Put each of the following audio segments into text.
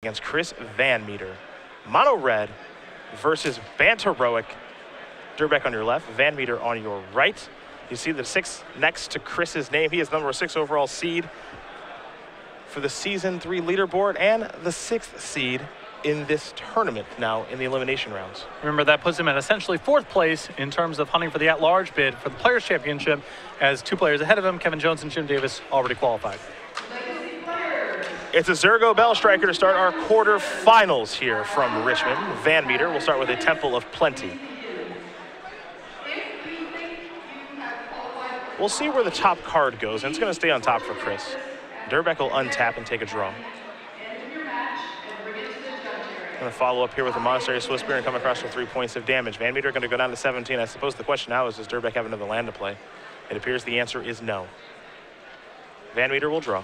against Chris VanMeter. Mono red versus Banteroic. Durrbeck on your left, VanMeter on your right. You see the 6 next to Chris's name. He is number 6 overall seed for the Season 3 leaderboard and the 6th seed in this tournament now in the elimination rounds. Remember, that puts him at essentially 4th place in terms of hunting for the at-large bid for the Players' Championship, as 2 players ahead of him, Kevin Jones and Jim Davis, already qualified. It's a Zergo Bell Striker to start our quarterfinals here from Richmond. VanMeter will start with a Temple of Plenty. We'll see where the top card goes, and it's going to stay on top for Chris. Durrbeck will untap and take a draw. Going to follow up here with a Monastery Swift Spear and come across for 3 points of damage. VanMeter going to go down to 17. I suppose the question now is, does Durrbeck have another land to play? It appears the answer is no. VanMeter will draw.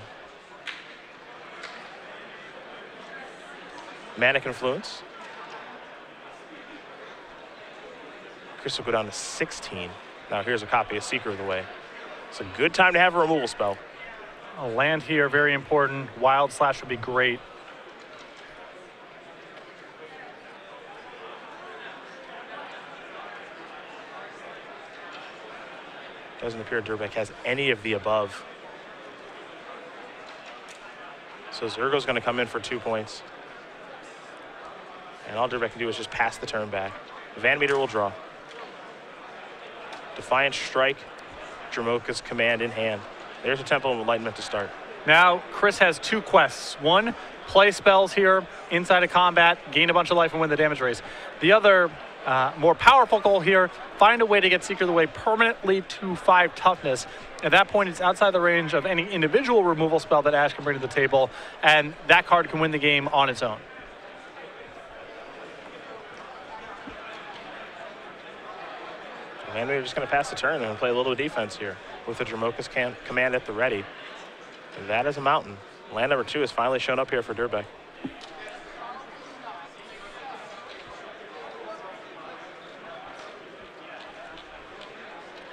Manic Influence. Chris will go down to 16. Now here's a copy of Seeker of the Way. It's a good time to have a removal spell. A land here, very important. Wild Slash would be great. Doesn't appear Durrbeck has any of the above. So Zergo's going to come in for 2 points. And all Durrbeck can do is just pass the turn back. VanMeter will draw. Defiant Strike, Dromoka's Command in hand. There's a Temple of Enlightenment to start. Now, Chris has 2 quests. One, play spells here inside of combat, gain a bunch of life and win the damage race. The other, more powerful goal here, find a way to get Seeker of the Way permanently to 5 toughness. At that point, it's outside the range of any individual removal spell that Ash can bring to the table, and that card can win the game on its own. And we're just going to pass the turn and play a little defense here with the Dromoka's Command at the ready. And that is a mountain. Land number 2 has finally shown up here for Durrbeck.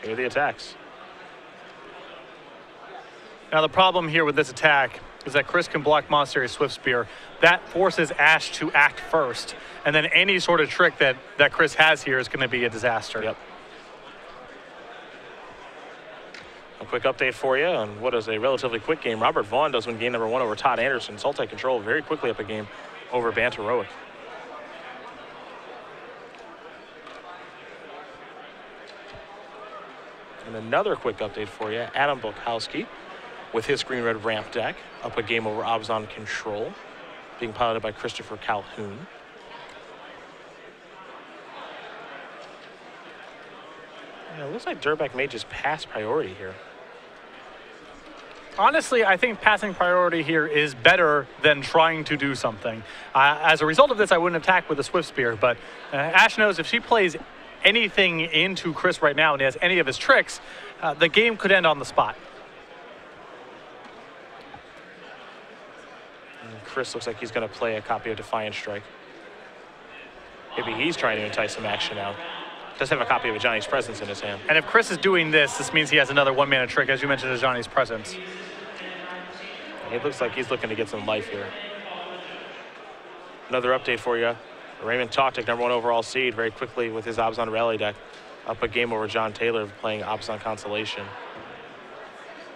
Here are the attacks. Now the problem here with this attack is that Chris can block Monastery Swift Spear. That forces Ash to act first. And then any sort of trick that Chris has here is going to be a disaster. Yep. A quick update for you on what is a relatively quick game. Robert Vaughn does win game number 1 over Todd Anderson. Sultai Control very quickly up a game over Banteroic. And another quick update for you. Adam Bukowski with his green-red ramp deck up a game over Abzan Control, being piloted by Christopher Calhoun. Yeah, it looks like Durrbeck may just pass priority here. Honestly, I think passing priority here is better than trying to do something. As a result of this, I wouldn't attack with a Swift Spear, but Ash knows if she plays anything into Chris right now and he has any of his tricks, the game could end on the spot. And Chris looks like he's going to play a copy of Defiant Strike. Maybe he's trying to entice some action now. Does have a copy of Johnny's Presence in his hand. And if Chris is doing this, this means he has another 1-mana trick, as you mentioned, as Johnny's Presence. It looks like he's looking to get some life here. Another update for you. Raymond Toctic, number 1 overall seed, very quickly with his Abzan Rally deck. Up a game over John Taylor playing Abzan Constellation.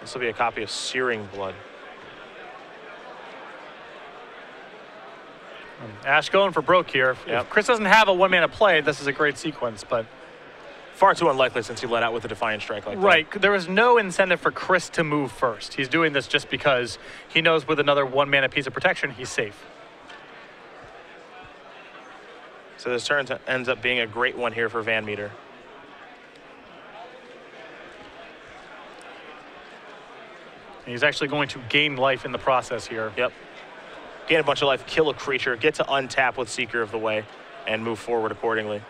This will be a copy of Searing Blood. Ash going for broke here. Yep. If Chris doesn't have a 1-mana play, this is a great sequence, but far too unlikely since he let out with a Defiant Strike like that. Right. There is no incentive for Chris to move first. He's doing this just because he knows with another 1-mana piece of protection, he's safe. So this turn ends up being a great one here for VanMeter. He's actually going to gain life in the process here. Yep. Gain a bunch of life, kill a creature, get to untap with Seeker of the Way, and move forward accordingly.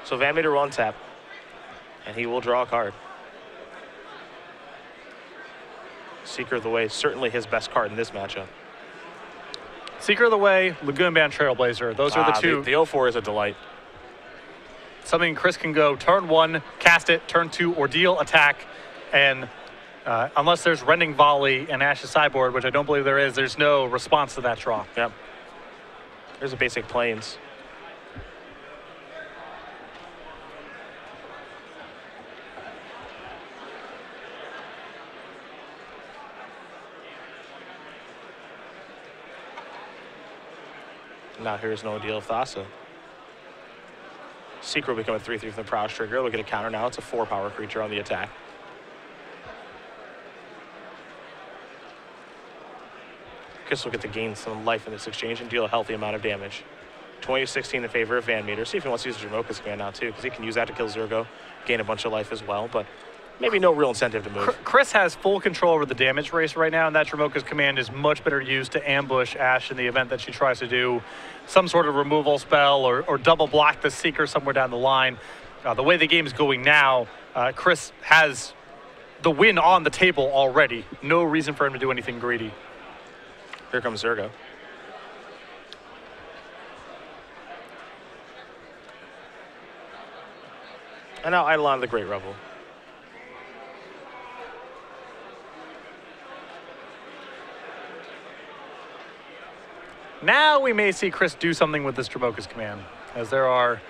So VanMeter will untap, and he will draw a card. Seeker of the Way, certainly his best card in this matchup. Seeker of the Way, Lagoon Band Trailblazer. Those are the two. The 0-4 is a delight. something Chris can go turn 1, cast it, turn 2, ordeal, attack, and unless there's Rending Volley and Ash's sideboard, which I don't believe there is, there's no response to that draw. Yep. There's a basic Plains. Now here's no deal of Thassa. Secret will become a 3/3 from the Prowess trigger. Look at a counter now. It's a 4-power creature on the attack. Chris will get to gain some life in this exchange and deal a healthy amount of damage. 20-16 in favor of VanMeter. See if he wants to use Dromoka's command now too, because he can use that to kill Zergo, gain a bunch of life as well, but maybe no real incentive to move. Chris has full control over the damage race right now, and that Dromoka's command is much better used to ambush Ash in the event that she tries to do some sort of removal spell or double block the Seeker somewhere down the line. The way the game is going now, Chris has the win on the table already. No reason for him to do anything greedy. Here comes Zergo. And now Eidolon the Great Rebel. Now we may see Chris do something with this Dromoka's command, as there are,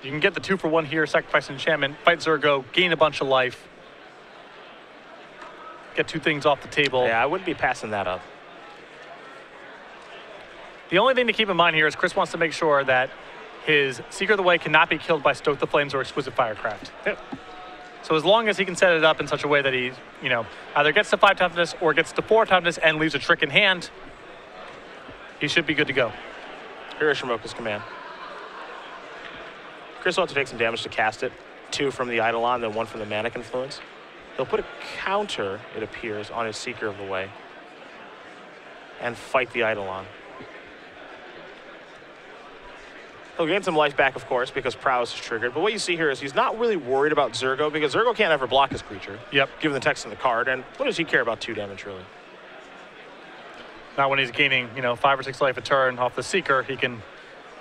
you can get the 2-for-1 here, sacrifice an enchantment, fight Zergo, gain a bunch of life, get 2 things off the table. Yeah, I wouldn't be passing that up. The only thing to keep in mind here is Chris wants to make sure that his Seeker of the Way cannot be killed by Stoke the Flames or Exquisite Firecraft. Yep. So as long as he can set it up in such a way that he, either gets to 5 toughness or gets to 4 toughness and leaves a trick in hand, he should be good to go. Here is Dromoka's command. Chris will have to take some damage to cast it. 2 from the Eidolon, then 1 from the Manic Influence. He'll put a counter, it appears, on his Seeker of the Way and fight the Eidolon. He'll gain some life back, of course, because Prowess is triggered. But what you see here is he's not really worried about Zergo, because Zergo can't ever block his creature. Yep. Given the text in the card. And what does he care about 2 damage, really? Not when he's gaining, 5 or 6 life a turn off the Seeker. He can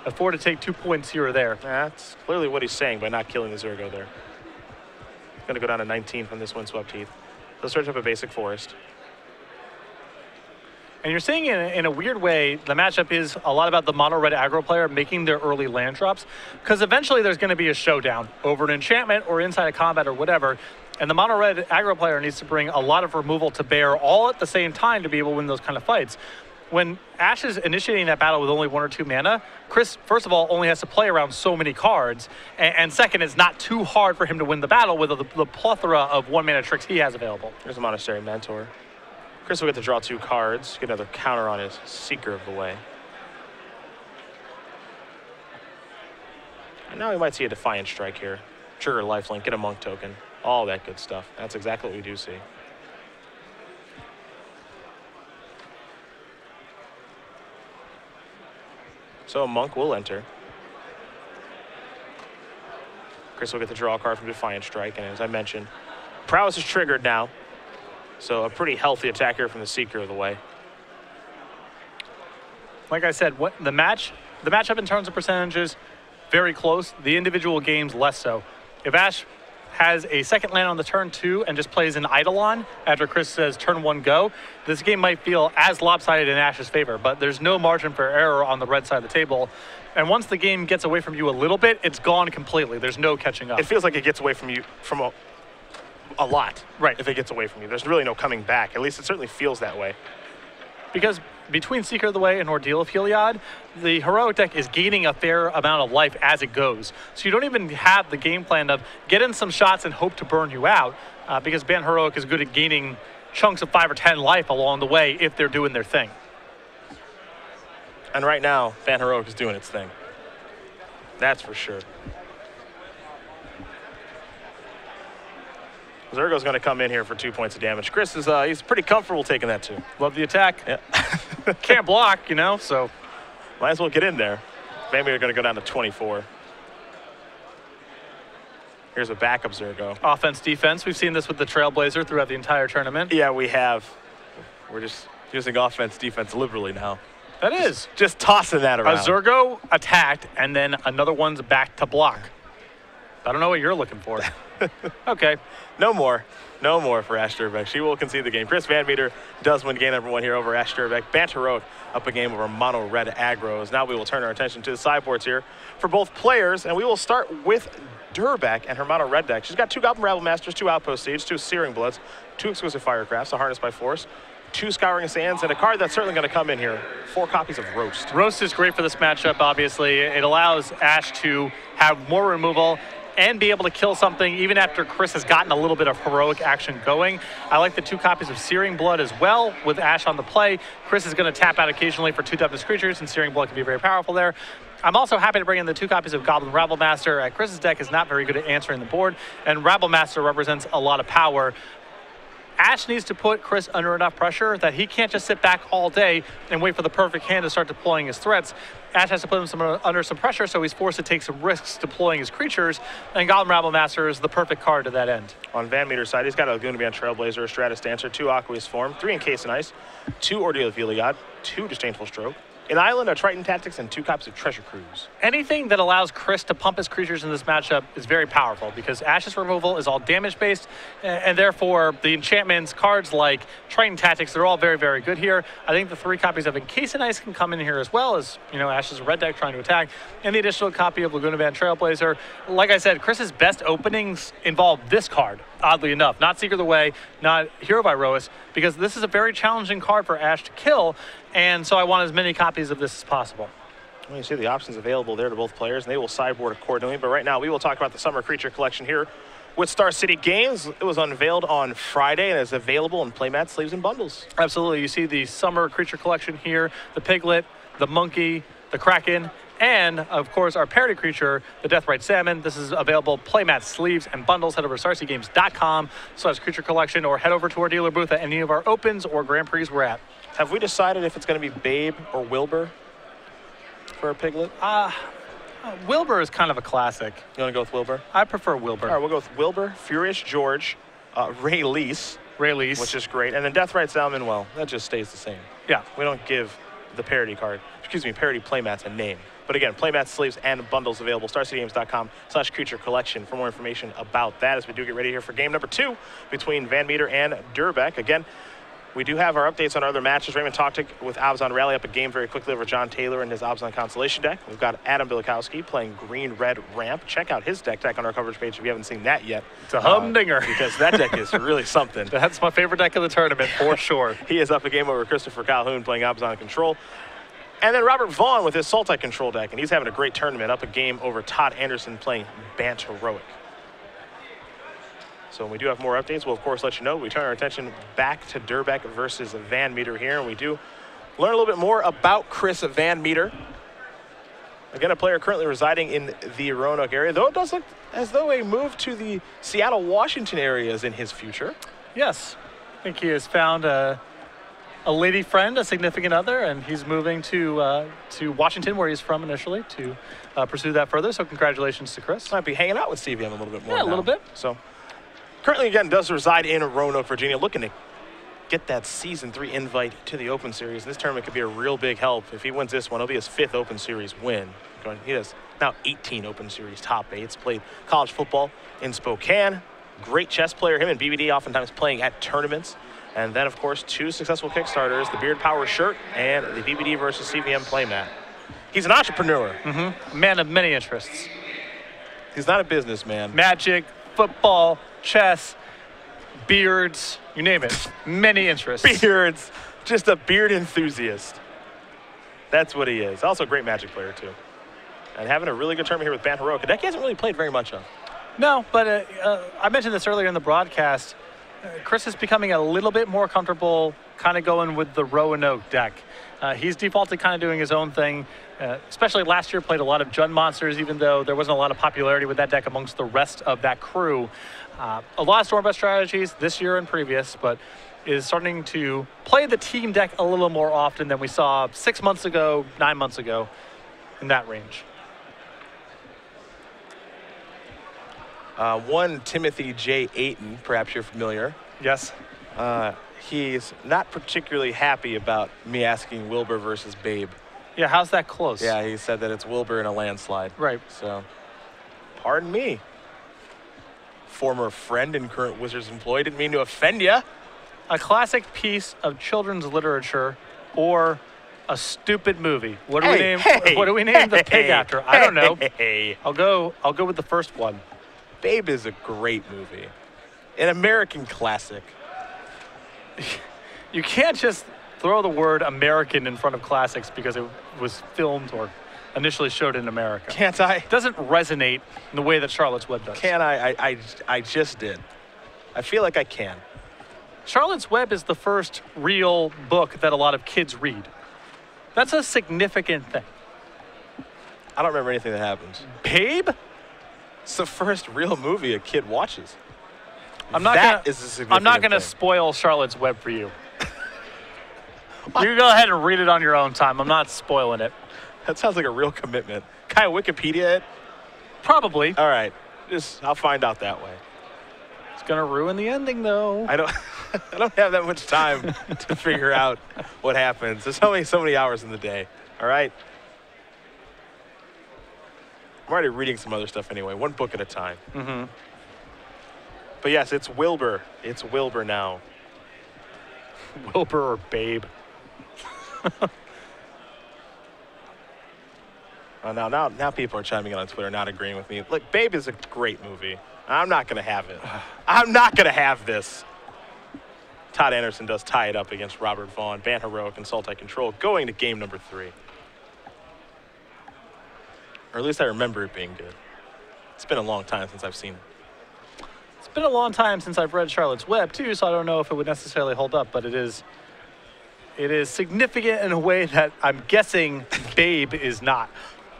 afford to take 2 points here or there. That's clearly what he's saying by not killing the Zergo there. Going to go down to 19 from this Windswept Heath. He'll search up a basic forest. And you're seeing in a weird way, the matchup is a lot about the mono-red aggro player making their early land drops, because eventually there's going to be a showdown over an enchantment or inside a combat or whatever, and the mono-red aggro player needs to bring a lot of removal to bear all at the same time to be able to win those kind of fights. When Ash is initiating that battle with only 1 or 2 mana, Chris, first of all, only has to play around so many cards, and second, it's not too hard for him to win the battle with the plethora of 1-mana tricks he has available. There's a Monastery Mentor. Chris will get to draw 2 cards, get another counter on his Seeker of the Way. And now we might see a Defiant Strike here. Trigger lifelink, get a Monk token, all that good stuff. That's exactly what we do see. So a Monk will enter. Chris will get to draw a card from Defiant Strike, and as I mentioned, Prowess is triggered now. So a pretty healthy attack here from the Seeker of the Way. Like I said, the matchup in terms of percentages, very close. The individual games, less so. If Ash has a second land on the turn 2 and just plays an Eidolon after Chris says turn 1 go, this game might feel as lopsided in Ash's favor, but there's no margin for error on the red side of the table. And once the game gets away from you a little bit, it's gone completely. There's no catching up. It feels like it gets away from you from a lot, right? If it gets away from you, there's really no coming back. At least it certainly feels that way. Because between Seeker of the Way and Ordeal of Heliod, the heroic deck is gaining a fair amount of life as it goes. So you don't even have the game plan of get in some shots and hope to burn you out, because Ban Heroic is good at gaining chunks of 5 or 10 life along the way if they're doing their thing. And right now, Ban Heroic is doing its thing. That's for sure. Zergo's going to come in here for 2 points of damage. Chris is he's pretty comfortable taking that too. Love the attack. Yeah. Can't block, so might as well get in there. Maybe we're going to go down to 24. Here's a backup Zergo. Offense, defense. We've seen this with the Trailblazer throughout the entire tournament. Yeah, we have. We're just using offense, defense liberally now. That is. Just tossing that around. A Zergo attacked, and then another one's back to block. I don't know what you're looking for. Okay. No more. No more for Ash Durrbeck. She will concede the game. Chris VanMeter does win game number 1 here over Ash Durrbeck. Banteroic up a game over Mono Red Agros. Now we will turn our attention to the sideboards here for both players, and we will start with Durrbeck and her Mono Red deck. She's got 2 Goblin Rabble Masters, 2 Outpost Siege, 2 Searing Bloods, 2 Exclusive Firecrafts, a Harness by Force, 2 Scouring Sands, and a card that's certainly going to come in here, 4 copies of Roast. Roast is great for this matchup, obviously. It allows Ash to have more removal and be able to kill something even after Chris has gotten a little bit of heroic action going. I like the 2 copies of Searing Blood as well with Ash on the play. Chris is going to tap out occasionally for 2 toughness creatures, and Searing Blood can be very powerful there. I'm also happy to bring in the 2 copies of Goblin Rabble Master. Chris's deck is not very good at answering the board, and Rabble Master represents a lot of power. Ash needs to put Chris under enough pressure that he can't just sit back all day and wait for the perfect hand to start deploying his threats. Ash has to put him under some pressure, so he's forced to take some risks deploying his creatures, and Goblin Rabble Master is the perfect card to that end. On VanMeter's side, he's got a Lagoon-Beyond Trailblazer, a Stratus Dancer, 2 Aqueous Form, 3 Encased in Ice, 2 Ordeal of Heliod, 2 Disdainful Stroke, an Island, a Triton Tactics, and 2 copies of Treasure Cruise. Anything that allows Chris to pump his creatures in this matchup is very powerful because Ash's removal is all damage-based, and therefore the enchantments, cards like Triton Tactics, they're all very, very good here. I think the 3 copies of Encased in Ice can come in here as well as, Ash's red deck trying to attack, and the additional copy of Lagoon-Beyond Trailblazer. Like I said, Chris's best openings involve this card, oddly enough. Not Seeker of the Way, not Hero by Roas, because this is a very challenging card for Ash to kill, and so I want as many copies of this as possible. Well, you see the options available there to both players, and they will sideboard accordingly. But right now, we will talk about the Summer Creature Collection here with Star City Games. It was unveiled on Friday and is available in playmat, sleeves, and bundles. Absolutely. You see the Summer Creature Collection here, the Piglet, the Monkey, the Kraken, and, of course, our parody creature, the Deathrite Salmon. This is available playmat, sleeves, and bundles. Head over to starcitygames.com/creature collection, or head over to our dealer booth at any of our opens or Grand Prix we're at. Have we decided if it's going to be Babe or Wilbur for a Piglet? Wilbur is kind of a classic. You want to go with Wilbur? I prefer Wilbur. All right, we'll go with Wilbur, Furious George, Raylease, which is great, and then Deathrite Salmon, well, that just stays the same. Yeah. We don't give the parody parody playmats a name. But again, playmats, sleeves, and bundles available. StarCityGames.com/creature collection for more information about that as we do get ready here for game number 2 between VanMeter and Durrbeck. Again, we do have our updates on our other matches. Raymond Toctic with Abzan Rally up a game very quickly over John Taylor and his Abzan Constellation deck. We've got Adam Bilikowski playing Green-Red Ramp. Check out his deck on our coverage page if you haven't seen that yet. It's a humdinger. Because that deck is really something. That's my favorite deck of the tournament, for sure. He is up a game over Christopher Calhoun playing Abzan Control. And then Robert Vaughn with his Sultai Control deck, and he's having a great tournament, up a game over Todd Anderson playing Banteroic. So when we do have more updates, we'll of course let you know. We turn our attention back to Durrbeck versus VanMeter here, and we do learn a little bit more about Chris VanMeter. Again, a player currently residing in the Roanoke area, though it does look as though a move to the Seattle, Washington area is in his future. Yes, I think he has found a lady friend, a significant other, and he's moving to Washington, where he's from initially, to pursue that further. So congratulations to Chris. Might be hanging out with CVM a little bit more. Yeah, a little bit. So currently, again, does reside in Roanoke, Virginia, looking to get that Season 3 invite to the Open Series. This tournament could be a real big help. If he wins this one, it'll be his 5th Open Series win. He has now 18 Open Series top 8s, played college football in Spokane. Great chess player, him and BBD oftentimes playing at tournaments. And then, of course, 2 successful Kickstarters, the Beard Power shirt and the BBD versus CVM playmat. He's an entrepreneur. Man of many interests. He's not a businessman. Magic, football, chess, beards, you name it. Many interests. Beards. Just a beard enthusiast. That's what he is. Also a great Magic player, too. And having a really good tournament here with Banteroic, a deck he hasn't really played very much of. No, but I mentioned this earlier in the broadcast. Chris is becoming a little bit more comfortable kind of going with the Roanoke deck. He's defaulted kind of doing his own thing, especially last year played a lot of Jund monsters, even though there wasn't a lot of popularity with that deck amongst the rest of that crew. A lot of Stormvest strategies this year and previous, but is starting to play the team deck a little more often than we saw 6 months ago, 9 months ago, in that range. One Timothy J. Ayton, perhaps you're familiar. Yes. He's not particularly happy about me asking Wilbur versus Babe. Yeah, how's that close? Yeah, he said that it's Wilbur in a landslide. Right. So, pardon me. former friend and current Wizards employee. Didn't mean to offend you. A classic piece of children's literature or a stupid movie. What do we name the pig after? I don't know. I'll go with the first one. Babe is a great movie. An American classic. You can't just throw the word American in front of classics because it was filmed or initially showed in America. Can't I? It doesn't resonate in the way that Charlotte's Web does. Can I? I just did. I feel like I can. Charlotte's Web is the first real book that a lot of kids read. That's a significant thing. I don't remember anything that happens. Babe? It's the first real movie a kid watches. I'm not gonna spoil Charlotte's Web for you. You go ahead and read it on your own time. I'm not spoiling it. That sounds like a real commitment. Can I Wikipedia it? Probably. All right. I'll find out that way. It's gonna ruin the ending, though. I don't have that much time to figure out what happens. There's only so many hours in the day. All right. I'm already reading some other stuff anyway. One book at a time. Mm-hmm. But yes, it's Wilbur. It's Wilbur now. Wilbur or Babe. Now people are chiming in on Twitter, not agreeing with me. Look, Babe is a great movie. I'm not going to have it. I'm not going to have this. Todd Anderson does tie it up against Robert Vaughn. Ban Heroic and Sultai Control going to game number 3. Or at least I remember it being good. It's been a long time since I've seen it. It's been a long time since I've read Charlotte's Web, too, so I don't know if it would necessarily hold up, but it is significant in a way that I'm guessing Babe is not.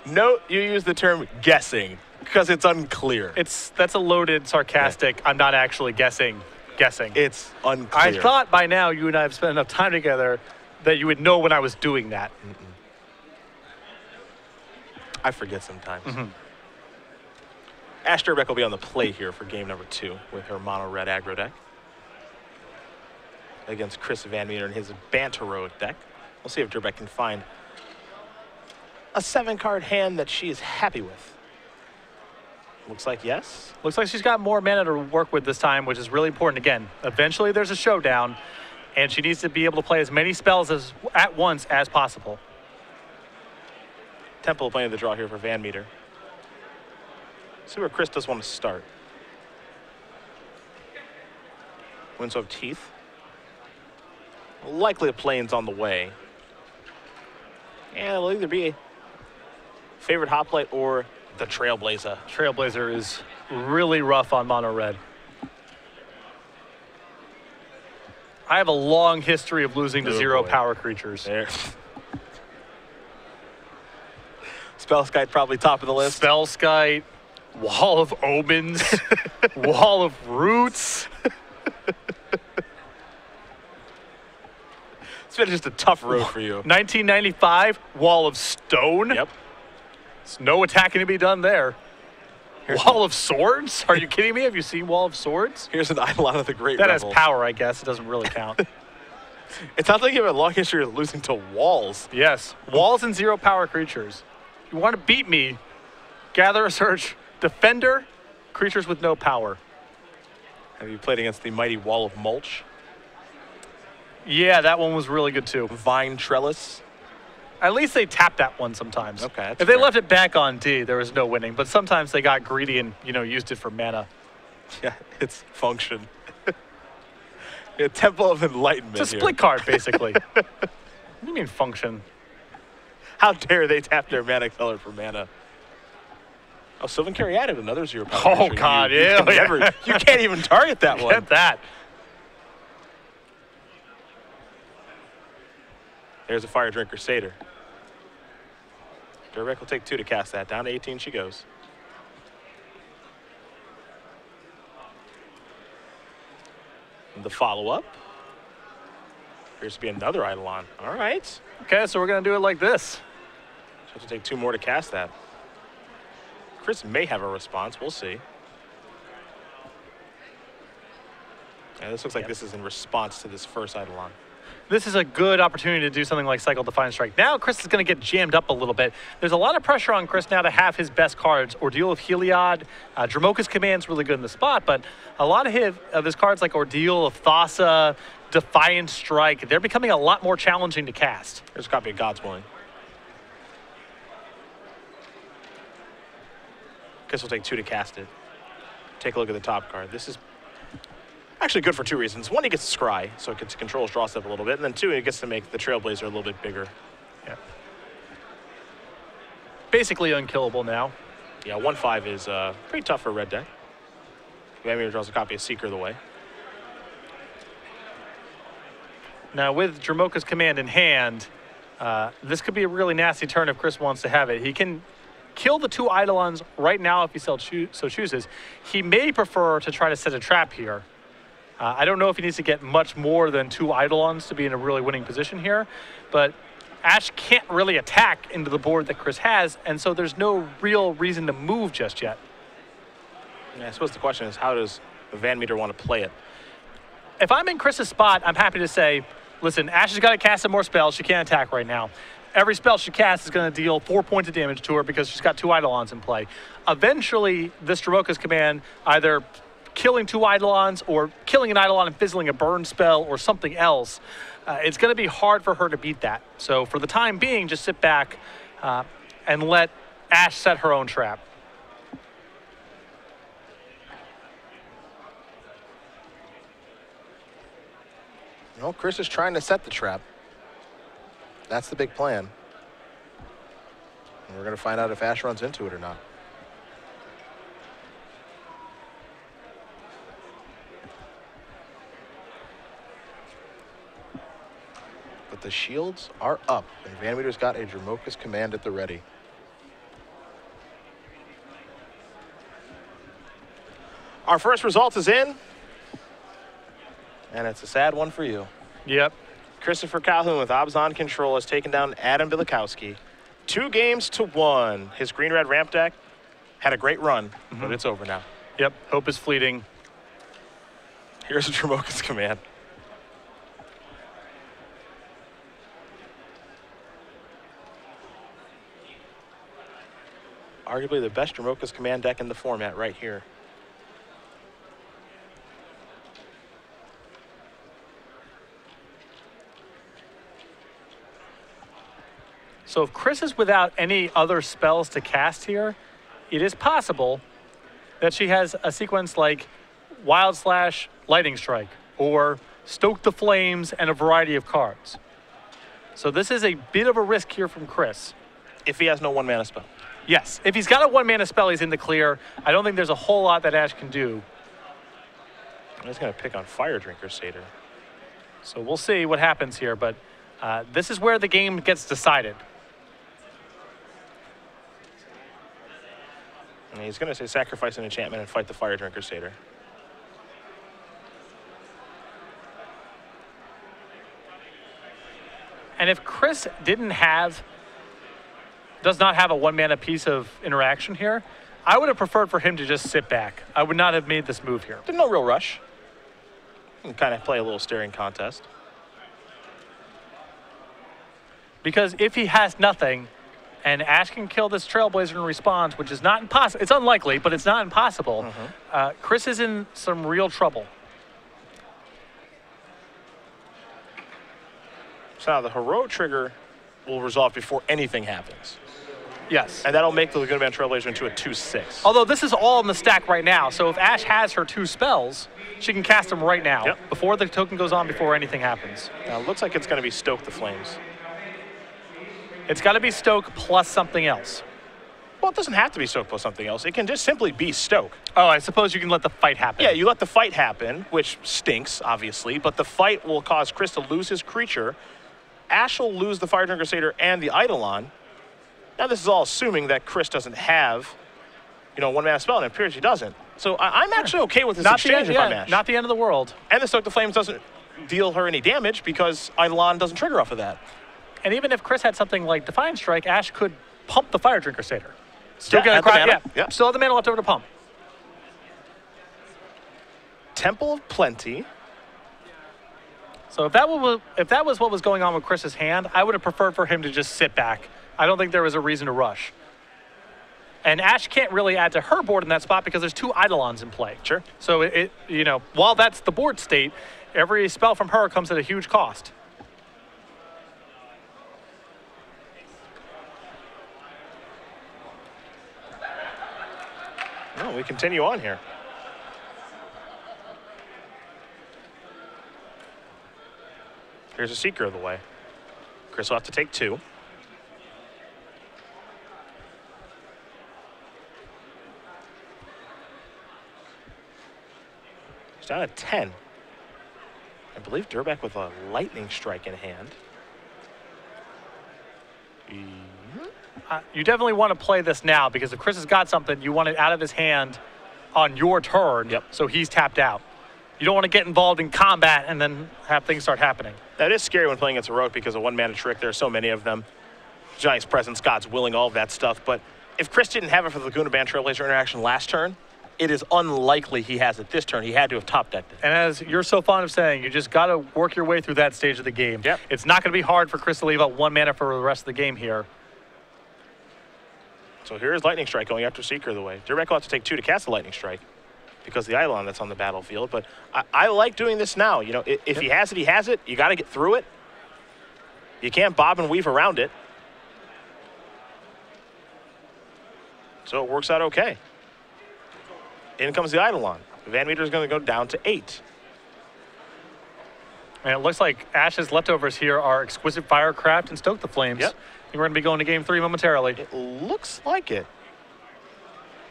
No, you use the term guessing because it's unclear. That's a loaded, sarcastic, yeah. I'm not actually guessing. It's unclear. I thought by now you and I have spent enough time together that you would know when I was doing that. I forget sometimes. Mm-hmm. Ash Durrbeck will be on the play here for game number 2 with her mono-red aggro deck against Chris VanMeter and his Banteroid deck. We'll see if Durrbeck can find a 7-card hand that she is happy with. Looks like yes. Looks like she's got more mana to work with this time, which is really important. Again, eventually there's a showdown, and she needs to be able to play as many spells at once as possible. Temple playing the draw here for VanMeter. See where Chris does want to start. Winds of Teeth. Likely a Plains on the way. And it'll either be favorite Hoplite or the Trailblazer. Trailblazer is really rough on mono red. I have a long history of losing to 0 power creatures. There. Spellskite probably top of the list. Spellskite, Wall of Omens, Wall of Roots. It's been just a tough road for you. 1995, Wall of Stone. Yep. There's no attacking to be done there. Wall of Swords? Are you kidding me? Have you seen Wall of Swords? Here's an Eidolon of the Great That Rebel. has power, I guess. It doesn't really count. It sounds like you have a long history of losing to walls. Yes. Walls and 0 power creatures. You want to beat me, gather a search, Defender, creatures with no power. Have you played against the mighty Wall of Mulch? Yeah, that one was really good too. Vine Trellis? At least they tapped that one sometimes. Okay, if they left it back on D, there was no winning. But sometimes they got greedy and, used it for mana. Yeah, it's function. A Temple of Enlightenment. It's a split card, basically. What do you mean function? How dare they tap their mana color for mana? Oh, Sylvan Carry added another 0 power. Oh, God, yeah. You can't even target that one. Get that. There's a Fire Drinker Satyr. Durrbeck will take 2 to cast that. Down to 18 she goes. And the follow-up. Appears to be another Eidolon. All right. Okay, so we're going to do it like this. Have to take 2 more to cast that. Chris may have a response. We'll see. Yeah, this looks like this is in response to this first Eidolon. this is a good opportunity to do something like Cycle Defiant Strike. Now Chris is going to get jammed up a little bit. There's a lot of pressure on Chris now to have his best cards. Ordeal of Heliod, Dromoka's Command's really good in the spot, but a lot of his cards like Ordeal of Thassa, Defiant Strike, they're becoming a lot more challenging to cast. There's a copy of God's Willing. Chris will take 2 to cast it. Take a look at the top card. This is actually good for 2 reasons. 1, he gets to scry, so it gets to control his draw step a little bit. And then 2, he gets to make the Trailblazer a little bit bigger. Yeah. Basically unkillable now. Yeah, 1/5 is pretty tough for a red deck. VanMeter draws a copy of Seeker the way. Now with Dromoka's Command in hand, this could be a really nasty turn if Chris wants to have it. He can kill the 2 Eidolons right now if he so chooses. He may prefer to try to set a trap here. I don't know if he needs to get much more than 2 Eidolons to be in a really winning position here, but Ash can't really attack into the board that Chris has, and so there's no real reason to move just yet. Yeah, I suppose the question is, how does VanMeter want to play it? If I'm in Chris's spot, I'm happy to say, listen, Ash has got to cast some more spells. She can't attack right now. Every spell she casts is going to deal 4 points of damage to her because she's got 2 Eidolons in play. Eventually, this Dromoka's Command, either killing 2 Eidolons or killing an Eidolon and fizzling a burn spell or something else, it's going to be hard for her to beat that. So for the time being, just sit back and let Ash set her own trap. No, Chris is trying to set the trap. That's the big plan. And we're going to find out if Ash runs into it or not. But the shields are up, and VanMeter's got a Dromoka's Command at the ready. Our first result is in, and it's a sad one for you. Yep. Christopher Calhoun with Obzon Control has taken down Adam Bilikowski. 2-1. His green-red ramp deck had a great run, but it's over now. Yep, hope is fleeting. Here's a Dromoka's Command. Arguably the best Dromoka's Command deck in the format right here. So if Chris is without any other spells to cast here, it is possible that she has a sequence like Wild Slash, Lightning Strike, or Stoke the Flames and a variety of cards. So this is a bit of a risk here from Chris. If he has no 1-mana spell. Yes, if he's got a 1-mana spell, he's in the clear. I don't think there's a whole lot that Ash can do. He's going to pick on Fire Drinker Satyr. So we'll see what happens here, but this is where the game gets decided. And he's going to say sacrifice an enchantment and fight the Fire Drinker Satyr. And if Chris does not have a 1-mana piece of interaction here, I would have preferred for him to just sit back. I would not have made this move here. There's no real rush. You can kind of play a little staring contest. Because if he has nothing, and Ash can kill this Trailblazer in response, which is not impossible. It's unlikely, but it's not impossible. Chris is in some real trouble. So now the Heroic Trigger will resolve before anything happens. Yes. And that'll make the Laguna Band Trailblazer into a 2/6. Although this is all in the stack right now, so if Ash has her 2 spells, she can cast them right now, before the token goes on, before anything happens. Now it looks like it's going to be Stoke the Flames. It's got to be Stoke plus something else. Well, it doesn't have to be Stoke plus something else. It can just simply be Stoke. Oh, I suppose you can let the fight happen. Yeah, you let the fight happen, which stinks, obviously, but the fight will cause Chris to lose his creature. Ash will lose the Fire Drinker Satyr and the Eidolon. Now, this is all assuming that Chris doesn't have, 1-mana spell, and it appears he doesn't. So I'm actually okay with this exchange if I'm Ash. Not the end of the world. And the Stoke the Flames doesn't deal her any damage because Eidolon doesn't trigger off of that. And even if Chris had something like Defiant Strike, Ash could pump the Fire Drinker Satyr. Still get a mana. Still have the mana left over to pump. Temple of Plenty. So if that was what was going on with Chris's hand, I would have preferred for him to just sit back. I don't think there was a reason to rush. And Ash can't really add to her board in that spot because there's 2 Eidolons in play. Sure. So you know, while that's the board state, every spell from her comes at a huge cost. Well, we continue on here. Here's a Seeker of the way. Chris will have to take 2. He's down at 10. I believe Durrbeck with a lightning strike in hand. You definitely want to play this now because if Chris has got something, you want it out of his hand on your turn. Yep. So he's tapped out. You don't want to get involved in combat and then have things start happening. That is scary when playing against Heroic because of 1-mana trick. There are so many of them. Giant's Presence, God's Willing, all of that stuff. But if Chris didn't have it for the Laguna Band Trailblazer interaction last turn, it is unlikely he has it this turn. He had to have top decked it. And as you're so fond of saying, you just got to work your way through that stage of the game. Yep. It's not going to be hard for Chris to leave out 1 mana for the rest of the game here. So here's Lightning Strike going after Seeker of the way. Durrbeck will have to take 2 to cast the Lightning Strike because of the Eidolon that's on the battlefield. But I like doing this now. You know, if he has it, he has it. You got to get through it. You can't bob and weave around it. So it works out okay. In comes the Eidolon. VanMeter is going to go down to 8. And it looks like Ash's leftovers here are Exquisite Firecraft and Stoke the Flames. Yep. I think we're going to be going to game 3 momentarily. It looks like it.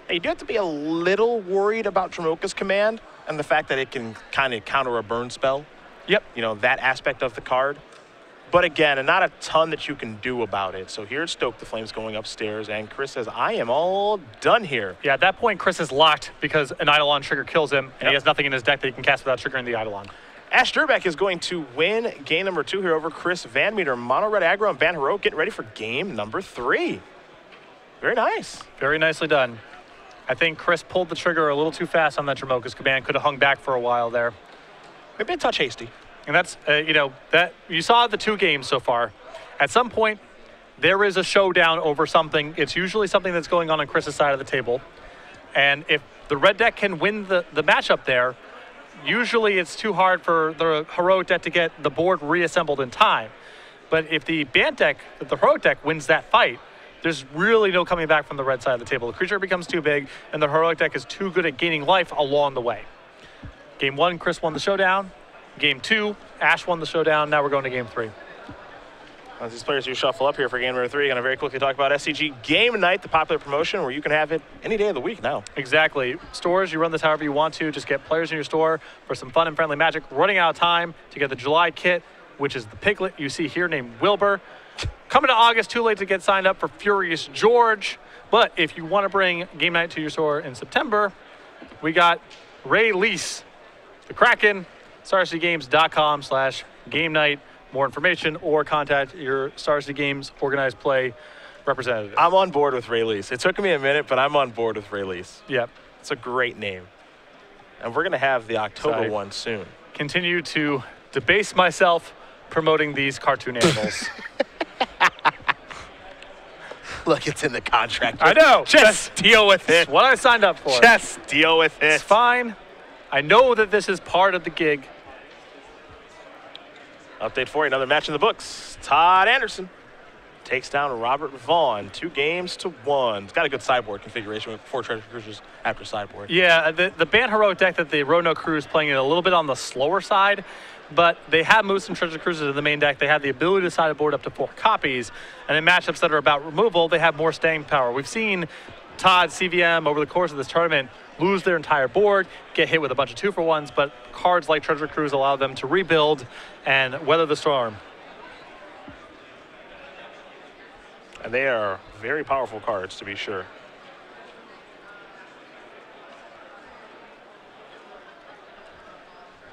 Hey, you do have to be a little worried about Dromoka's command and the fact that it can kind of counter a burn spell. Yep. You know, that aspect of the card. But again, not a ton that you can do about it. So here's Stoke the Flames going upstairs, and Chris says, I am all done here. Yeah, at that point, Chris is locked because an Eidolon trigger kills him, and he has nothing in his deck that he can cast without triggering the Eidolon. Ash Durrbeck is going to win game number 2 here over Chris VanMeter. Mono Red Aggro and Ban Heroic getting ready for game number 3. Very nice. Very nicely done. I think Chris pulled the trigger a little too fast on that Dromoka's command. Could have hung back for a while there. Maybe a touch hasty. And that's, you know, that you saw the 2 games so far. At some point, there is a showdown over something. It's usually something that's going on Chris's side of the table. And if the red deck can win the matchup there, usually it's too hard for the Heroic deck to get the board reassembled in time. But if the Bant deck, if the Heroic deck wins that fight, there's really no coming back from the red side of the table. The creature becomes too big, and the Heroic deck is too good at gaining life along the way. Game 1, Chris won the showdown. Game 2, Ash won the showdown. Now we're going to game 3. As these players do shuffle up here for game number 3, going to very quickly talk about SCG Game Night, the popular promotion where you can have it any day of the week now. Exactly. Stores, you run this however you want to. Just get players in your store for some fun and friendly magic. Running out of time to get the July kit, which is the piglet you see here named Wilbur. Coming to August, too late to get signed up for Furious George. But if you want to bring Game Night to your store in September, we got Ray Lease, the Kraken, StarCityGames.com/Game Night. More information or contact your Star City Games organized play representative. I'm on board with Ray Lease. It took me a minute, but I'm on board with Ray Lease. Yep. It's a great name. And we're going to have the October one soon. Continue to debase myself promoting these cartoon animals. Look, it's in the contract. I know. Just deal with it. What I signed up for. Just deal with it. It's fine. I know that this is part of the gig. Update for you, another match in the books. Todd Anderson takes down Robert Vaughn, 2-1. It's got a good sideboard configuration with 4 treasure cruisers after sideboard. Yeah, the Bant Heroic deck that the Rono crew is playing it a little bit on the slower side, but they have moved some treasure cruisers in the main deck. They have the ability to sideboard up to 4 copies, and in matchups that are about removal, they have more staying power. We've seen Todd, CVM, over the course of this tournament, lose their entire board, get hit with a bunch of 2-for-1s, but cards like Treasure Cruise allow them to rebuild and weather the storm. And they are very powerful cards, to be sure.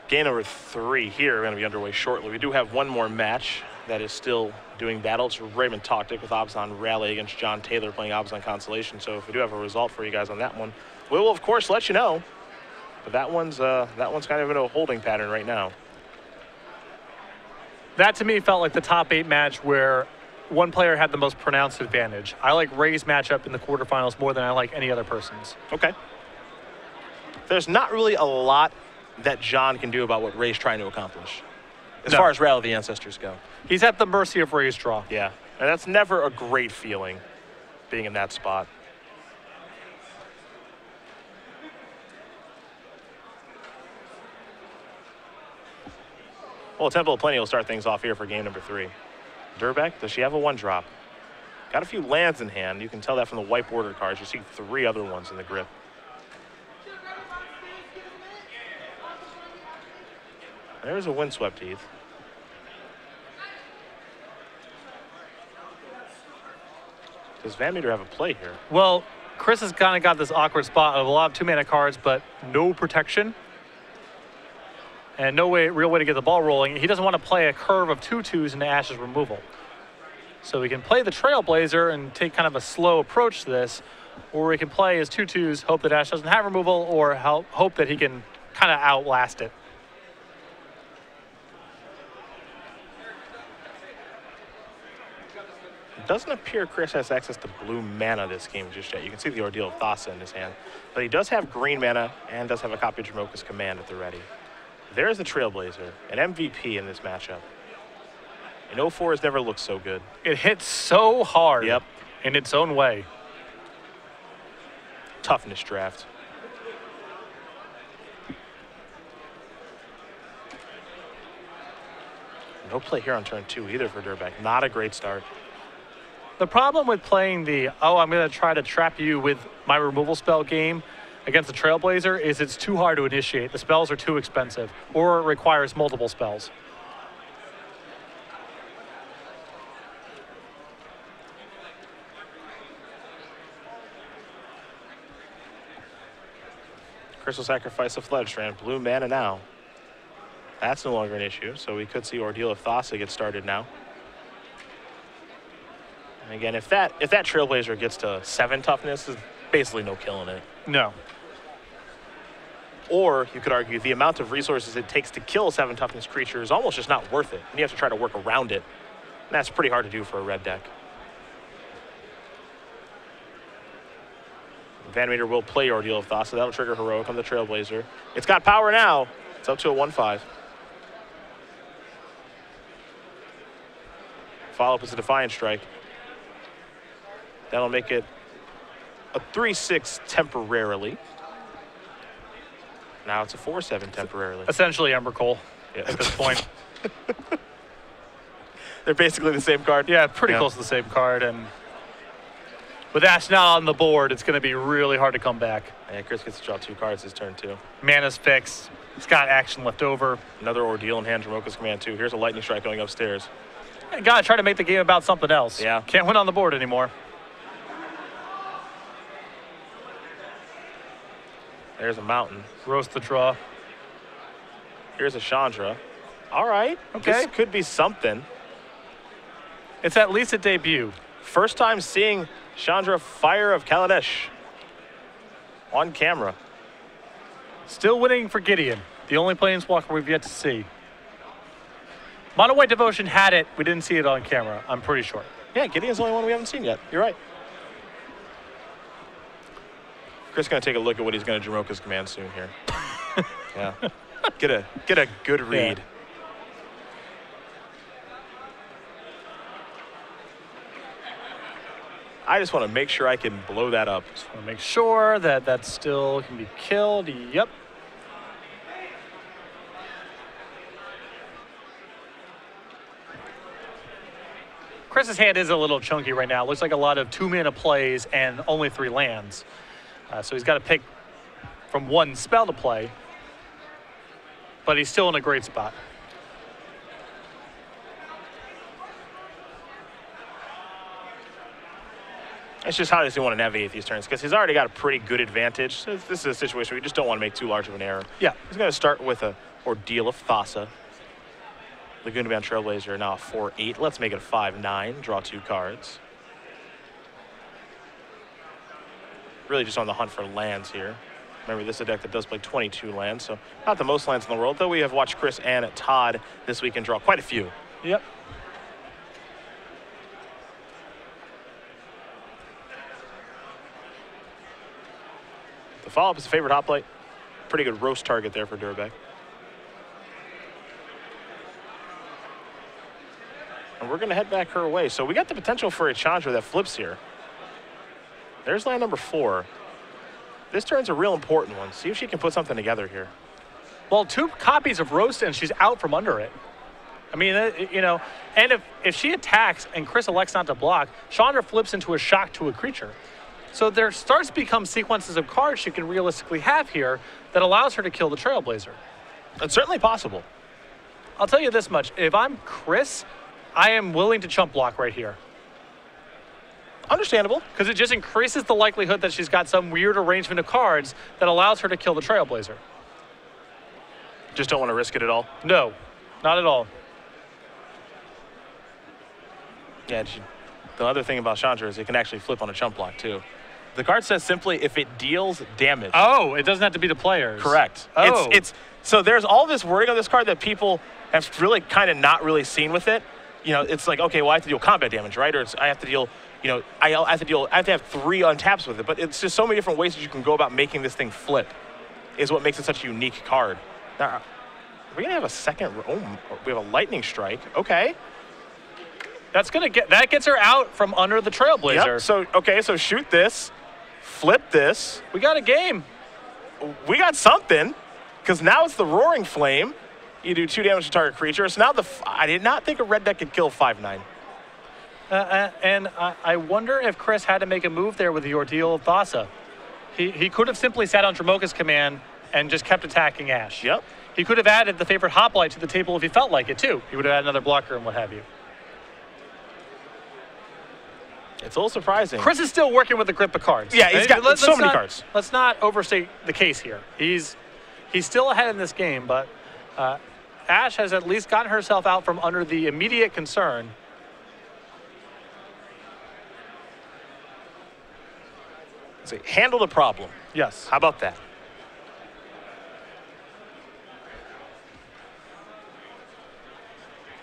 Game number 3 here, going to be underway shortly. We do have one more match that is still doing battle. It's Raymond Toctic with Abzan Rally against John Taylor playing Abzan Constellation. So if we do have a result for you guys on that one, we will, of course, let you know. But that one's kind of in a holding pattern right now. That to me felt like the top 8 match where one player had the most pronounced advantage. I like Ray's matchup in the quarterfinals more than I like any other person's. Okay. There's not really a lot that John can do about what Ray's trying to accomplish as far as Rattle of the Ancestors go. He's at the mercy of Ray's draw. Yeah, and that's never a great feeling, being in that spot. Well, Temple of Plenty will start things off here for game number 3. Durrbeck, does she have a 1-drop? Got a few lands in hand. You can tell that from the white border cards. You see 3 other ones in the grip. There's a Windswept Heath. Does VanMeter have a play here? Well, Chris has kind of got this awkward spot of a lot of 2-mana cards, but no protection. And no real way to get the ball rolling. He doesn't want to play a curve of 2/2s into Ash's removal. So we can play the Trailblazer and take kind of a slow approach to this, or we can play his 2/2s, hope that Ash doesn't have removal, or hope that he can kind of outlast it. It doesn't appear Chris has access to blue mana this game just yet. You can see the Ordeal of Thassa in his hand. But he does have green mana and does have a copy of Dromoka's Command at the ready. There's the Trailblazer, an MVP in this matchup. And 0-4 has never looked so good. It hits so hard in its own way. Toughness draft. No play here on turn 2 either for Durrbeck. Not a great start. The problem with playing the, I'm going to try to trap you with my removal spell game against the Trailblazer is it's too hard to initiate. The spells are too expensive, or it requires multiple spells. Chris will sacrifice a Fledstrand. Blue mana now. That's no longer an issue, so we could see Ordeal of Thassa get started now. And again, if that Trailblazer gets to 7 toughness, there's basically no killing it. No. Or you could argue the amount of resources it takes to kill a 7 toughness creature is almost just not worth it. And you have to try to work around it. And that's pretty hard to do for a red deck. VanMeter will play Ordeal of Thassa. That'll trigger Heroic on the Trailblazer. It's got power now. It's up to a 1/5. Follow-up is a Defiant Strike. That'll make it a 3/6 temporarily. Now it's a 4/7 temporarily. Essentially Embercoal at this point. They're basically the same card. Yeah, pretty close to the same card. And with Ash now on the board, it's going to be really hard to come back. Yeah, Chris gets to draw 2 cards this turn, too. Mana's fixed. He's got action left over. Another Ordeal in hand, Dromoka's Command, too. Here's a Lightning Strike going upstairs. You got to try to make the game about something else. Yeah. Can't win on the board anymore. There's a Mountain. Roast the draw. Here's a Chandra. All right. Okay. This could be something. It's at least a debut. First time seeing Chandra Fire of Kaladesh on camera. Still winning for Gideon. The only planeswalker we've yet to see. Mono White Devotion had it. We didn't see it on camera, I'm pretty sure. Yeah, Gideon's the only one we haven't seen yet. You're right. Chris is going to take a look at what he's going to Dromoka's Command soon here. Yeah. Get a good read. Yeah. I just want to make sure I can blow that up. Just want to make sure that that still can be killed. Yep. Chris's hand is a little chunky right now. It looks like a lot of 2-mana plays and only 3 lands. So he's got to pick from 1 spell to play. But he's still in a great spot. It's just how does he want to navigate these turns? Because he's already got a pretty good advantage. So this is a situation where you just don't want to make too large of an error. Yeah. He's going to start with a Ordeal of Thassa. Laguna Bound Trailblazer now a 4/8. Let's make it a 5/9. Draw 2 cards. Really just on the hunt for lands here. Remember, this is a deck that does play 22 lands, so not the most lands in the world, though we have watched Chris and Todd this weekend draw quite a few. Yep. The follow-up is a favorite hot plate. Pretty good roast target there for Durrbeck. And we're going to head back her way. So we got the potential for a challenger that flips here. There's line number 4. This turn's a real important one. See if she can put something together here. Well, 2 copies of roast and she's out from under it. I mean, you know, and if she attacks and Chris elects not to block, Chandra flips into a shock to a creature. So there starts to become sequences of cards she can realistically have here that allows her to kill the Trailblazer. It's certainly possible. I'll tell you this much. If I'm Chris, I am willing to chump block right here. Understandable. Because it just increases the likelihood that she's got some weird arrangement of cards that allows her to kill the Trailblazer. Just don't want to risk it at all? No, not at all. Yeah, the other thing about Chandra is it can actually flip on a chump block too. The card says simply if it deals damage. Oh, it doesn't have to be to players. Correct. Oh. So there's all this wording on this card that people have really kind of not really seen with it. You know, it's like, okay, well, I have to deal combat damage, right? Or I have to deal, you know, I have to have 3 untaps with it. But it's just so many different ways that you can go about making this thing flip is what makes it such a unique card. Now, are we going to have a second? Oh, we have a lightning strike. Okay. That gets her out from under the Trailblazer. Yep. So shoot this, flip this. We got a game. We got something, because now it's the Roaring Flame. You do 2 damage to target creature. So now I did not think a red deck could kill 5/9. And I wonder if Chris had to make a move there with the Ordeal of Thassa. He could have simply sat on Dramoka's command and just kept attacking Ash. Yep. He could have added the favorite Hoplite to the table if he felt like it too. He would have had another blocker and what have you. It's a little surprising. Chris is still working with a grip of cards. Yeah, he's got so many cards. Let's not overstate the case here. He's still ahead in this game, but Ash has at least gotten herself out from under the immediate concern. So handle the problem. Yes. How about that?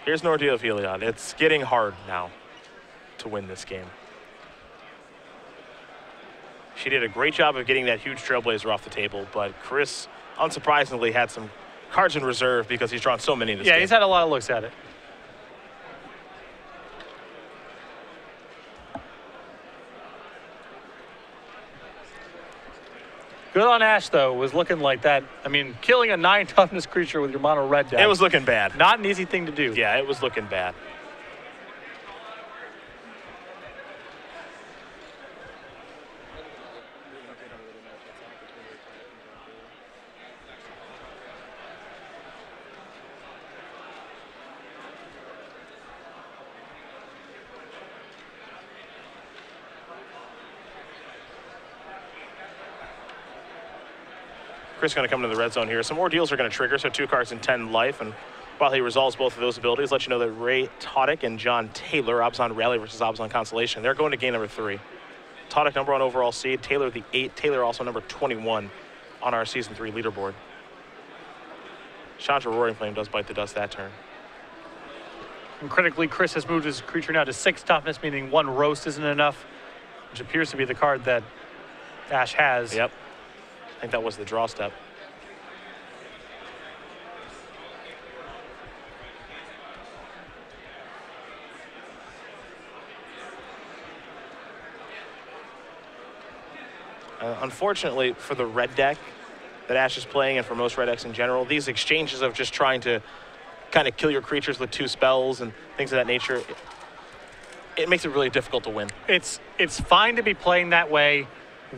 Here's an Ordeal of Heliod. It's getting hard now to win this game. She did a great job of getting that huge Trailblazer off the table, but Chris, unsurprisingly, had some cards in reserve because he's drawn so many in this game. Yeah, he's had a lot of looks at it. Good on Ash, though, was looking like that. I mean, killing a 9 toughness creature with your mono red deck. It was looking bad. Not an easy thing to do. Yeah, it was looking bad. Chris going to come to the red zone here. Some more deals are going to trigger, so 2 cards in 10 life. And while he resolves both of those abilities, let you know that Ray Todick and John Taylor, Abzan Rally versus Abzan Constellation, they're going to game number 3. Todick number 1 overall seed, Taylor the 8. Taylor also number 21 on our Season 3 leaderboard. Chandra Roaring Flame does bite the dust that turn. And critically, Chris has moved his creature now to 6 toughness, meaning 1 roast isn't enough, which appears to be the card that Ash has. Yep. I think that was the draw step. Unfortunately, for the red deck that Ash is playing, and for most red decks in general, these exchanges of just trying to kind of kill your creatures with 2 spells and things of that nature, it makes it really difficult to win. It's fine to be playing that way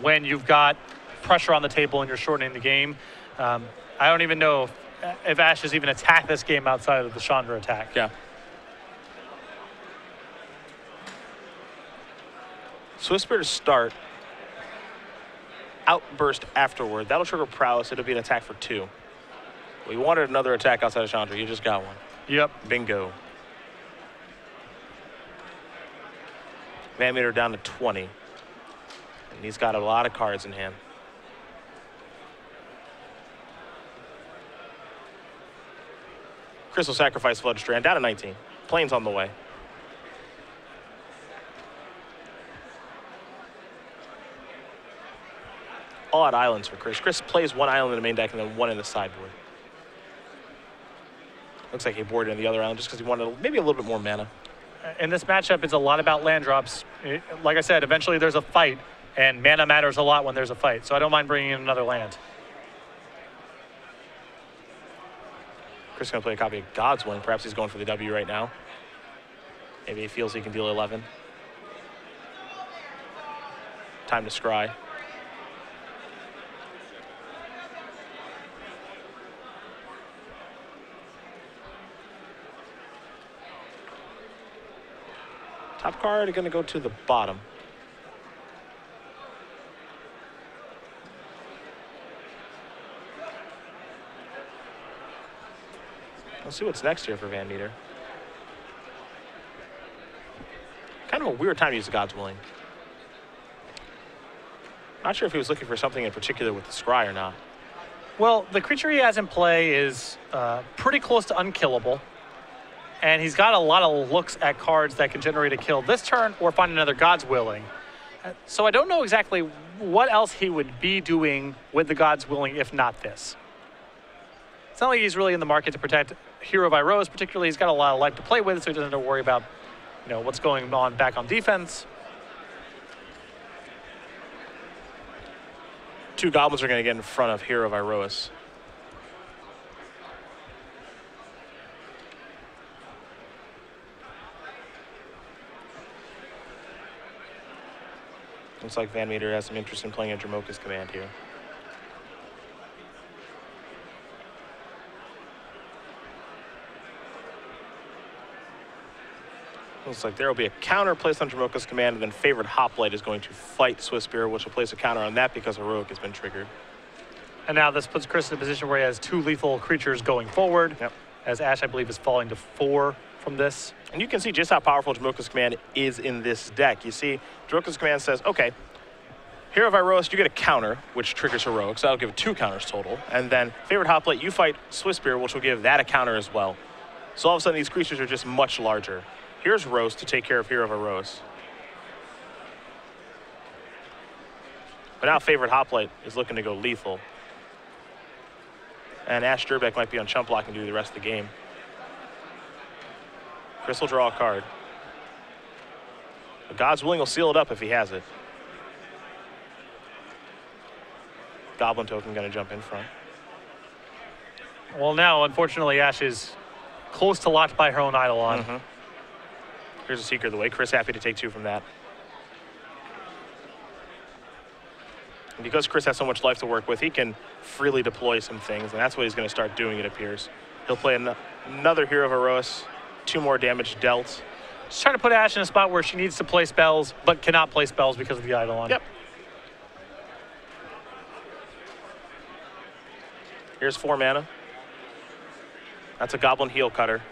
when you've got pressure on the table and you're shortening the game. I don't even know if Ash has even attacked this game outside of the Chandra attack. Yeah. Swiftspirit to start. Outburst afterward. That'll trigger Prowess. It'll be an attack for 2. We wanted another attack outside of Chandra. You just got one. Yep. Bingo. VanMeter down to 20. And he's got a lot of cards in hand. Crystal Sacrifice Flood Strand down to 19. Plane's on the way. All out islands for Chris. Chris plays one island in the main deck and then one in the sideboard. Looks like he boarded in the other island just because he wanted maybe a little bit more mana. In this matchup, it's a lot about land drops. Like I said, eventually there's a fight, and mana matters a lot when there's a fight, so I don't mind bringing in another land. Chris is going to play a copy of God's Willing. Perhaps he's going for the W right now. Maybe he feels he can deal 11. Time to scry. Top card going to go to the bottom. Let's see what's next here for VanMeter. Kind of a weird time to use the God's Willing. Not sure if he was looking for something in particular with the scry or not. Well, the creature he has in play is pretty close to unkillable. And he's got a lot of looks at cards that can generate a kill this turn or find another God's Willing. So I don't know exactly what else he would be doing with the God's Willing if not this. It's not like he's really in the market to protect Hero of Iroas, particularly. He's got a lot of life to play with, so he doesn't have to worry about, you know, what's going on back on defense. Two goblins are going to get in front of Hero of Iroas. Looks like VanMeter has some interest in playing a Dromoka's Command here. Looks like there will be a counter placed on Dromoka's Command, and then favored Hoplite is going to fight Swift Spear, which will place a counter on that because Heroic has been triggered. And now this puts Chris in a position where he has two lethal creatures going forward. Yep. As Ash, I believe, is falling to 4 from this. And you can see just how powerful Dromoka's Command is in this deck. You see, Dromoka's Command says, okay, Hero of Iroas, you get a counter, which triggers Heroic, so that'll give 2 counters total. And then favored Hoplite, you fight Swift Spear, which will give that a counter as well. So all of a sudden, these creatures are just much larger. Here's Rose to take care of Hero of Iroas. But now favored Hoplite is looking to go lethal. And Ash Durrbeck might be on chump block and do the rest of the game. Chris will draw a card. But God's Willing will seal it up if he has it. Goblin token going to jump in front. Well, now, unfortunately, Ash is close to locked by her own Eidolon. Mm-hmm. Here's a Seeker of the Way. Chris happy to take 2 from that. And because Chris has so much life to work with, he can freely deploy some things, and that's what he's going to start doing, it appears. He'll play another Hero of Iroas, 2 more damage dealt. Just trying to put Ash in a spot where she needs to play spells, but cannot play spells because of the Eidolon. Yep. Here's 4 mana. That's a Goblin Heel Cutter.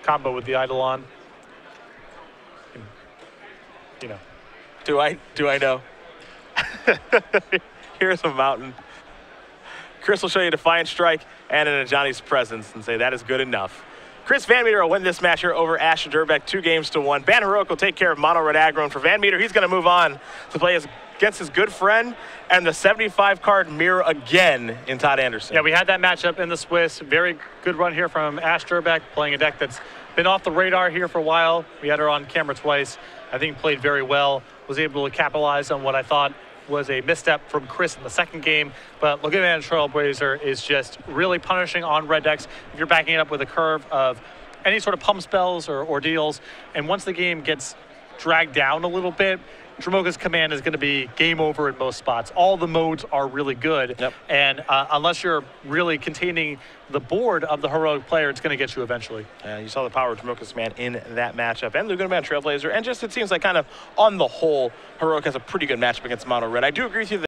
Combo with the Eidolon. You know. Do I know? Here's a mountain. Chris will show you Defiant Strike and an Ajani's Presence and say that is good enough. Chris VanMeter will win this match here over Ash Durrbeck 2-2. Ban Heroic will take care of Mono Red Aggro, and for VanMeter, he's going to move on to play against his good friend and the 75-card mirror again in Todd Anderson. Yeah, we had that matchup in the Swiss. Very good run here from Ash Durrbeck, playing a deck that's been off the radar here for a while. We had her on camera twice. I think played very well. Was able to capitalize on what I thought was a misstep from Chris in the second game. But looking at Trailblazer is just really punishing on red decks. If you're backing it up with a curve of any sort of pump spells or ordeals, and once the game gets dragged down a little bit, Dromoka's Command is going to be game over in most spots. All the modes are really good, yep. And unless you're really containing the board of the heroic player, it's going to get you eventually. You saw the power of Dromoka's Command in that matchup, and Laguna Man Trailblazer, and just it seems like kind of on the whole, Heroic has a pretty good matchup against Mono Red. I do agree with you that